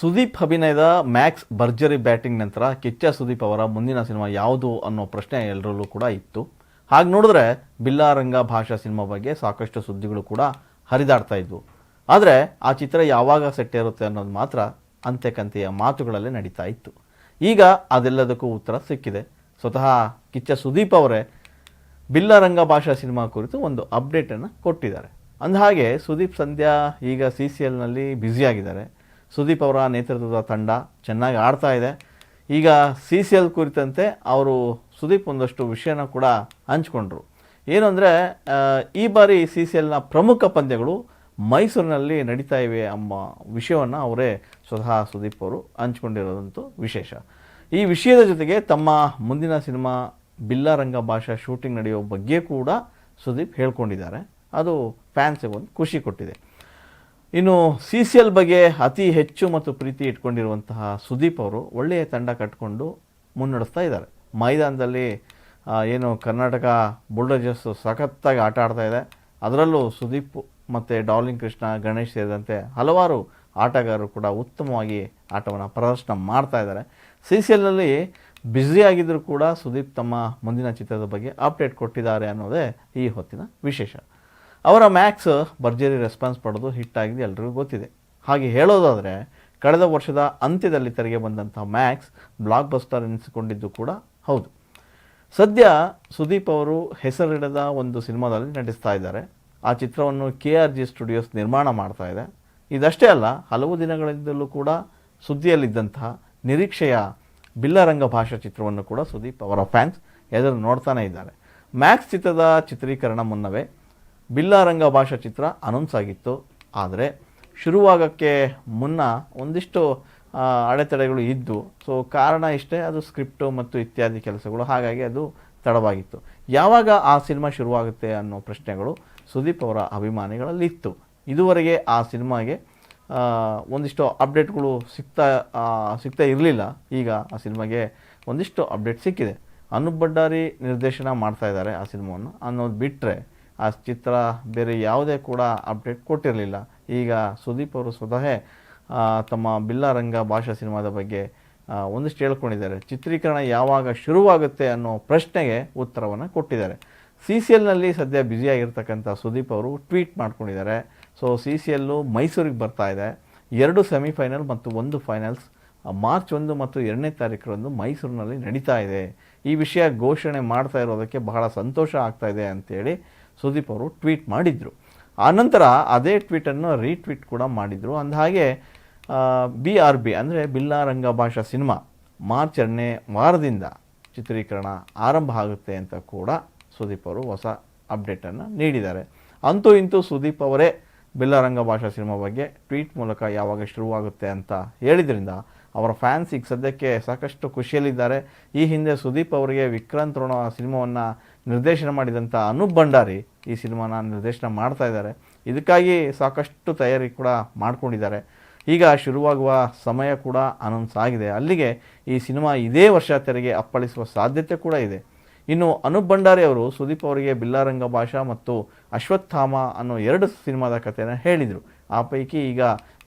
ಸುದೀಪ್ ಅಭಿನಯದ ಮ್ಯಾಕ್ಸ್ ಭರ್ಜರಿ ಬ್ಯಾಟಿಂಗ್ ನಂತರ ಕಿಚ್ಚ ಸುದೀಪ್ ಅವರ ಮುಂದಿನ ಸಿನಿಮಾ ಯಾವುದು ಅನ್ನೋ ಪ್ರಶ್ನೆ ಎಲ್ಲರಲ್ಲೂ ಕೂಡ ಇತ್ತು. ಹಾಗೆ ನೋಡಿದ್ರೆ ಬಿಲ್ಲಾರಂಗ ಭಾಷಾ ಸಿನಿಮಾ ಬಗ್ಗೆ ಸಾಕಷ್ಟು ಸುದ್ದಿಗಳು ಕೂಡ ಹರಿದಾಡ್ತಾ ಇದ್ವು. ಆದರೆ ಆ ಚಿತ್ರ ಯಾವಾಗ ಸೆಟ್ ಇರುತ್ತೆ ಅನ್ನೋದು ಮಾತ್ರ ಅಂತೆಕಂತೆಯ ಮಾತುಗಳಲ್ಲೇ ನಡೀತಾ ಇತ್ತು. ಈಗ ಅದೆಲ್ಲದಕ್ಕೂ ಉತ್ತರ ಸಿಕ್ಕಿದೆ. ಸ್ವತಃ ಕಿಚ್ಚ ಸುದೀಪ್ ಅವರೇ ಬಿಲ್ಲಾರಂಗ ಭಾಷಾ ಸಿನಿಮಾ ಕುರಿತು ಒಂದು ಅಪ್ಡೇಟನ್ನು ಕೊಟ್ಟಿದ್ದಾರೆ. ಅಂದಹಾಗೆ ಸುದೀಪ್ ಸಂಧ್ಯಾ ಈಗ CCLನಲ್ಲಿ ಬ್ಯುಸಿಯಾಗಿದ್ದಾರೆ. ಸುದೀಪ್ ಅವರ ನೇತೃತ್ವದ ತಂಡ ಚೆನ್ನಾಗಿ ಆಡ್ತಾ ಇದೆ. ಈಗ CCL ಕುರಿತಂತೆ ಅವರು ಸುದೀಪ್ ಒಂದಷ್ಟು ವಿಷಯನ ಕೂಡ ಹಂಚ್ಕೊಂಡ್ರು. ಏನು ಅಂದರೆ ಈ ಬಾರಿ CCLನ ಪ್ರಮುಖ ಪಂದ್ಯಗಳು ಮೈಸೂರಿನಲ್ಲಿ ನಡೀತಾ ಇವೆ ಎಂಬ ವಿಷಯವನ್ನು ಅವರೇ ಸ್ವತಃ ಸುದೀಪ್ ಅವರು ಹಂಚ್ಕೊಂಡಿರೋದಂತೂ ವಿಶೇಷ. ಈ ವಿಷಯದ ಜೊತೆಗೆ ತಮ್ಮ ಮುಂದಿನ ಸಿನಿಮಾ ಬಿಲ್ಲಾರಂಗ ಭಾಷಾ ಶೂಟಿಂಗ್ ನಡೆಯೋ ಬಗ್ಗೆ ಕೂಡ ಸುದೀಪ್ ಹೇಳ್ಕೊಂಡಿದ್ದಾರೆ. ಅದು ಫ್ಯಾನ್ಸಿಗೆ ಒಂದು ಖುಷಿ ಕೊಟ್ಟಿದೆ. ಇನ್ನು CCL ಬಗ್ಗೆ ಅತಿ ಹೆಚ್ಚು ಮತ್ತು ಪ್ರೀತಿ ಇಟ್ಕೊಂಡಿರುವಂತಹ ಸುದೀಪ್ ಅವರು ಒಳ್ಳೆಯ ತಂಡ ಕಟ್ಟಿಕೊಂಡು ಮುನ್ನಡೆಸ್ತಾ ಇದ್ದಾರೆ. ಮೈದಾನದಲ್ಲಿ ಏನು ಕರ್ನಾಟಕ ಬುಲ್ಡೋಜರ್ಸ್ ಸಖತ್ತಾಗಿ ಆಟ ಆಡ್ತಾ ಇದೆ. ಅದರಲ್ಲೂ ಸುದೀಪ್ ಮತ್ತು ಡಾರ್ಲಿಂಗ್ ಕೃಷ್ಣ, ಗಣೇಶ್ ಸೇರಿದಂತೆ ಹಲವಾರು ಆಟಗಾರರು ಕೂಡ ಉತ್ತಮವಾಗಿ ಆಟವನ್ನು ಪ್ರದರ್ಶನ ಮಾಡ್ತಾ ಇದ್ದಾರೆ. CCLನಲ್ಲಿ ಬ್ಯುಸಿಯಾಗಿದ್ದರೂ ಕೂಡ ಸುದೀಪ್ ತಮ್ಮ ಮುಂದಿನ ಚಿತ್ರದ ಬಗ್ಗೆ ಅಪ್ಡೇಟ್ ಕೊಟ್ಟಿದ್ದಾರೆ ಅನ್ನೋದೇ ಈ ಹೊತ್ತಿನ ವಿಶೇಷ. ಅವರ ಮ್ಯಾಕ್ಸ್ ಭರ್ಜರಿ ರೆಸ್ಪಾನ್ಸ್ ಪಡೆದು ಹಿಟ್ ಆಗಿದೆ, ಎಲ್ರಿಗೂ ಗೊತ್ತಿದೆ. ಹಾಗೆ ಹೇಳೋದಾದರೆ ಕಳೆದ ವರ್ಷದ ಅಂತ್ಯದಲ್ಲಿ ತೆರೆಗೆ ಬಂದಂಥ ಮ್ಯಾಕ್ಸ್ ಬ್ಲಾಕ್ ಬಸ್ಟರ್ ಎನಿಸಿಕೊಂಡಿದ್ದು ಕೂಡ ಹೌದು. ಸದ್ಯ ಸುದೀಪ್ ಅವರು ಹೆಸರಿಡದ ಒಂದು ಸಿನಿಮಾದಲ್ಲಿ ನಟಿಸ್ತಾ ಇದ್ದಾರೆ. ಆ ಚಿತ್ರವನ್ನು KRG ಸ್ಟುಡಿಯೋಸ್ ನಿರ್ಮಾಣ ಮಾಡ್ತಾ ಇದೆ. ಇದಷ್ಟೇ ಅಲ್ಲ, ಹಲವು ದಿನಗಳಿಂದಲೂ ಕೂಡ ಸುದ್ದಿಯಲ್ಲಿದ್ದಂತಹ ನಿರೀಕ್ಷೆಯ ಬಿಲ್ಲರಂಗ ಭಾಷಾ ಚಿತ್ರವನ್ನು ಕೂಡ ಸುದೀಪ್ ಅವರ ಫ್ಯಾನ್ಸ್ ಎದುರು ನೋಡ್ತಾನೆ ಇದ್ದಾರೆ. ಮ್ಯಾಕ್ಸ್ ಚಿತ್ರದ ಚಿತ್ರೀಕರಣ ಮುನ್ನವೇ ಬಿಲ್ಲಾರಂಗ ಭಾಷಾ ಚಿತ್ರ ಅನೌನ್ಸ್ ಆಗಿತ್ತು. ಆದರೆ ಶುರುವಾಗೋಕ್ಕೆ ಮುನ್ನ ಒಂದಿಷ್ಟು ಅಡೆತಡೆಗಳು ಇದ್ದು, ಸೊ ಕಾರಣ ಇಷ್ಟೇ, ಅದು ಸ್ಕ್ರಿಪ್ಟು ಮತ್ತು ಇತ್ಯಾದಿ ಕೆಲಸಗಳು, ಹಾಗಾಗಿ ಅದು ತಡವಾಗಿತ್ತು. ಯಾವಾಗ ಆ ಸಿನಿಮಾ ಶುರುವಾಗುತ್ತೆ ಅನ್ನೋ ಪ್ರಶ್ನೆಗಳು ಸುದೀಪ್ ಅವರ ಅಭಿಮಾನಿಗಳಲ್ಲಿ ಇತ್ತು. ಇದುವರೆಗೆ ಆ ಸಿನಿಮಾಗೆ ಒಂದಿಷ್ಟು ಅಪ್ಡೇಟ್ಗಳು ಸಿಗ್ತಾ ಇರಲಿಲ್ಲ. ಈಗ ಆ ಸಿನಿಮಾಗೆ ಒಂದಿಷ್ಟು ಅಪ್ಡೇಟ್ ಸಿಕ್ಕಿದೆ. ಅನೂಪ್ ಭಂಡಾರಿ ನಿರ್ದೇಶನ ಮಾಡ್ತಾ ಇದ್ದಾರೆ ಆ ಸಿನಿಮಾವನ್ನು ಅನ್ನೋದು ಬಿಟ್ಟರೆ ಆ ಚಿತ್ರ ಬೇರೆ ಯಾವುದೇ ಕೂಡ ಅಪ್ಡೇಟ್ ಕೊಟ್ಟಿರಲಿಲ್ಲ. ಈಗ ಸುದೀಪ್ ಅವರು ಸ್ವತಃ ತಮ್ಮ ಬಿಲ್ಲಾರಂಗ ಭಾಷಾ ಸಿನಿಮಾದ ಬಗ್ಗೆ ಒಂದಿಷ್ಟು ಹೇಳ್ಕೊಂಡಿದ್ದಾರೆ. ಚಿತ್ರೀಕರಣ ಯಾವಾಗ ಶುರುವಾಗುತ್ತೆ ಅನ್ನೋ ಪ್ರಶ್ನೆಗೆ ಉತ್ತರವನ್ನು ಕೊಟ್ಟಿದ್ದಾರೆ. CCLನಲ್ಲಿ ಸದ್ಯ ಬ್ಯುಸಿಯಾಗಿರ್ತಕ್ಕಂಥ ಸುದೀಪ್ ಅವರು ಟ್ವೀಟ್ ಮಾಡ್ಕೊಂಡಿದ್ದಾರೆ. ಸೊ CCL ಮೈಸೂರಿಗೆ ಬರ್ತಾ ಇದೆ. 2 ಸೆಮಿಫೈನಲ್ ಮತ್ತು 1 ಫೈನಲ್ಸ್ ಮಾರ್ಚ್ 1 ಮತ್ತು 2ನೇ ತಾರೀಕರಂದು ಮೈಸೂರಿನಲ್ಲಿ ನಡೀತಾ ಇದೆ. ಈ ವಿಷಯ ಘೋಷಣೆ ಮಾಡ್ತಾ ಇರೋದಕ್ಕೆ ಬಹಳ ಸಂತೋಷ ಆಗ್ತಾ ಇದೆ ಅಂತೇಳಿ ಸುದೀಪ್ ಅವರು ಟ್ವೀಟ್ ಮಾಡಿದರು. ಆನಂತರ ಅದೇ ಟ್ವೀಟನ್ನು ರೀಟ್ವೀಟ್ ಕೂಡ ಮಾಡಿದರು. ಅಂದಹಾಗೆ BRB ಅಂದರೆ ಬಿಲ್ಲಾರಂಗ ಭಾಷಾ ಸಿನಿಮಾ ಮಾರ್ಚ್ 2ನೇ ವಾರದಿಂದ ಚಿತ್ರೀಕರಣ ಆರಂಭ ಆಗುತ್ತೆ ಅಂತ ಕೂಡ ಸುದೀಪ್ ಅವರು ಹೊಸ ಅಪ್ಡೇಟನ್ನು ನೀಡಿದ್ದಾರೆ. ಅಂತೂ ಇಂತೂ ಸುದೀಪ್ ಅವರೇ ಬಿಲ್ಲಾರಂಗ ಭಾಷಾ ಸಿನಿಮಾ ಬಗ್ಗೆ ಟ್ವೀಟ್ ಮೂಲಕ ಯಾವಾಗ ಶುರುವಾಗುತ್ತೆ ಅಂತ ಹೇಳಿದ್ರಿಂದ ಅವರ ಫ್ಯಾನ್ಸ್ ಈಗ ಸದ್ಯಕ್ಕೆ ಸಾಕಷ್ಟು ಖುಷಿಯಲ್ಲಿದ್ದಾರೆ. ಈ ಹಿಂದೆ ಸುದೀಪ್ ಅವರಿಗೆ ವಿಕ್ರಾಂತ್ ರೋಣ ಸಿನಿಮಾವನ್ನು ನಿರ್ದೇಶನ ಮಾಡಿದಂಥ ಅನೂಪ್ ಭಂಡಾರಿ ಈ ಸಿನಿಮಾನ ನಿರ್ದೇಶನ ಮಾಡ್ತಾ ಇದ್ದಾರೆ. ಇದಕ್ಕಾಗಿ ಸಾಕಷ್ಟು ತಯಾರಿ ಕೂಡ ಮಾಡ್ಕೊಂಡಿದ್ದಾರೆ. ಈಗ ಶುರುವಾಗುವ ಸಮಯ ಕೂಡ ಅನೌನ್ಸ್ ಆಗಿದೆ. ಅಲ್ಲಿಗೆ ಈ ಸಿನಿಮಾ ಇದೇ ವರ್ಷ ತೆರೆಗೆ ಅಪ್ಪಳಿಸುವ ಸಾಧ್ಯತೆ ಕೂಡ ಇದೆ. ಇನ್ನು ಅನೂಪ್ ಭಂಡಾರಿ ಅವರು ಸುದೀಪ್ ಅವರಿಗೆ ಬಿಲ್ಲಾರಂಗ ಭಾಷಾ ಮತ್ತು ಅಶ್ವತ್ಥಾಮ ಅನ್ನೋ 2 ಸಿನಿಮಾದ ಕಥೆನ ಹೇಳಿದರು. ಆ ಪೈಕಿ ಈಗ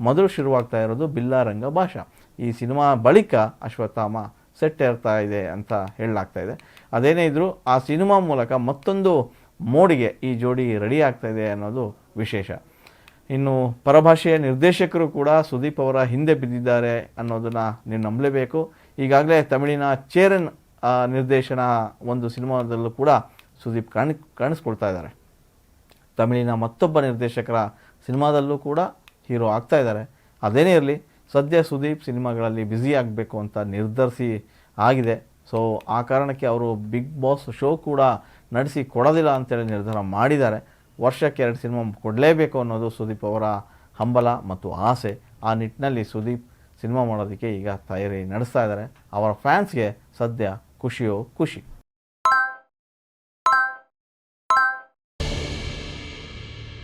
ಮೊದಲು ಶುರುವಾಗ್ತಾ ಇರೋದು ಬಿಲ್ಲಾರಂಗ ಭಾಷಾ. ಈ ಸಿನಿಮಾ ಬಳಿಕ ಅಶ್ವತ್ಥಾಮ ಸೆಟ್ ಏರ್ತಾ ಇದೆ ಅಂತ ಹೇಳಲಾಗ್ತಾ ಇದೆ. ಅದೇನೇ ಇದ್ದರೂ ಆ ಸಿನಿಮಾ ಮೂಲಕ ಮತ್ತೊಂದು ಮೋಡಿಗೆ ಈ ಜೋಡಿ ರೆಡಿ ಆಗ್ತಾ ಇದೆ ಅನ್ನೋದು ವಿಶೇಷ. ಇನ್ನು ಪರಭಾಷೆಯ ನಿರ್ದೇಶಕರು ಕೂಡ ಸುದೀಪ್ ಅವರ ಹಿಂದೆ ಬಿದ್ದಿದ್ದಾರೆ ಅನ್ನೋದನ್ನು ನೀವು ನಂಬಲೇಬೇಕು. ಈಗಾಗಲೇ ತಮಿಳಿನ ಚೇರನ್ ನಿರ್ದೇಶನ ಒಂದು ಸಿನಿಮಾದಲ್ಲೂ ಕೂಡ ಸುದೀಪ್ ಕಾಣಿಸ್ಕೊಳ್ತಾ ಇದ್ದಾರೆ. ತಮಿಳಿನ ಮತ್ತೊಬ್ಬ ನಿರ್ದೇಶಕರ ಸಿನಿಮಾದಲ್ಲೂ ಕೂಡ ಹೀರೋ ಆಗ್ತಾ ಇದ್ದಾರೆ. ಅದೇನೇ ಇರಲಿ, ಸದ್ಯ ಸುದೀಪ್ ಸಿನಿಮಾಗಳಲ್ಲಿ ಬ್ಯುಸಿ ಆಗಬೇಕು ಅಂತ ನಿರ್ಧರಿಸಿ ಆಗಿದೆ. ಸೊ ಆ ಕಾರಣಕ್ಕೆ ಅವರು ಬಿಗ್ ಬಾಸ್ ಶೋ ಕೂಡ ನಡೆಸಿ ಕೊಡೋದಿಲ್ಲ ಅಂತೇಳಿ ನಿರ್ಧಾರ ಮಾಡಿದ್ದಾರೆ. ವರ್ಷಕ್ಕೆ 2 ಸಿನಿಮಾ ಕೊಡಲೇಬೇಕು ಅನ್ನೋದು ಸುದೀಪ್ ಅವರ ಹಂಬಲ ಮತ್ತು ಆಸೆ. ಆ ನಿಟ್ಟಿನಲ್ಲಿ ಸುದೀಪ್ ಸಿನಿಮಾ ಮಾಡೋದಕ್ಕೆ ಈಗ ತಯಾರಿ ನಡೆಸ್ತಾ ಇದ್ದಾರೆ. ಅವರ ಫ್ಯಾನ್ಸ್ಗೆ ಸದ್ಯ ಖುಷಿಯೋ ಖುಷಿ.